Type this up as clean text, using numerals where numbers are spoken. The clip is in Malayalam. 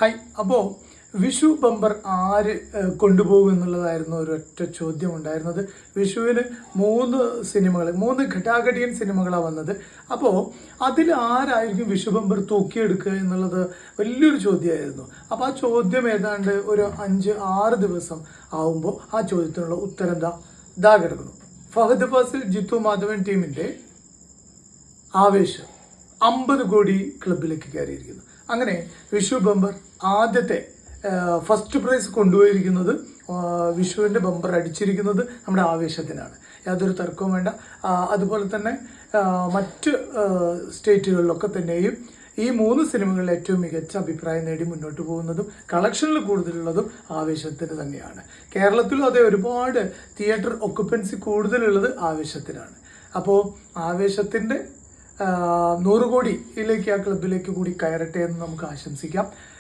ഹായ്. അപ്പോൾ വിഷു ബമ്പർ ആര് കൊണ്ടുപോകും എന്നുള്ളതായിരുന്നു ഒരൊറ്റ ചോദ്യം ഉണ്ടായിരുന്നത്. വിഷുവിന് 3 ഘട്ടാഘടിയൻ സിനിമകളാണ് വന്നത്. അപ്പോൾ അതിൽ ആരായിരിക്കും വിഷു ബമ്പർ തൂക്കിയെടുക്കുക എന്നുള്ളത് വലിയൊരു ചോദ്യമായിരുന്നു. അപ്പോൾ ആ ചോദ്യം ഏതാണ്ട് ഒരു 5-6 ദിവസം ആവുമ്പോൾ ആ ചോദ്യത്തിനുള്ള ഉത്തരം ദാ കിടക്കുന്നു. ഫഹദ് ഫാസിൽ, ജിത്തു മാധവൻ ടീമിൻ്റെ ആവേശം 50 കോടി ക്ലബിലേക്ക് കയറിയിരിക്കുന്നു. അങ്ങനെ വിഷു ബമ്പർ ആദ്യത്തെ ഫസ്റ്റ് പ്രൈസ് കൊണ്ടുപോയിരിക്കുന്നത്, വിഷുവിൻ്റെ ബമ്പർ അടിച്ചിരിക്കുന്നത് നമ്മുടെ ആവേശത്തിനാണ്. യാതൊരു തർക്കവും വേണ്ട. അതുപോലെ തന്നെ മറ്റ് സ്റ്റേറ്റുകളിലൊക്കെ തന്നെയും ഈ 3 സിനിമകളിൽ ഏറ്റവും മികച്ച അഭിപ്രായം നേടി മുന്നോട്ട് പോകുന്നതും കളക്ഷനിൽ കൂടുതലുള്ളതും ആവേശത്തിന് തന്നെയാണ്. കേരളത്തിലും അതേ, ഒരുപാട് തിയേറ്റർ ഒക്കുപ്പൻസി കൂടുതലുള്ളത് ആവേശത്തിനാണ്. അപ്പോൾ ആവേശത്തിൻ്റെ 100 കോടിയിലേക്ക് ആ ക്ലബിലേക്ക് കൂടി കയറട്ടെ എന്ന് നമുക്ക് ആശംസിക്കാം.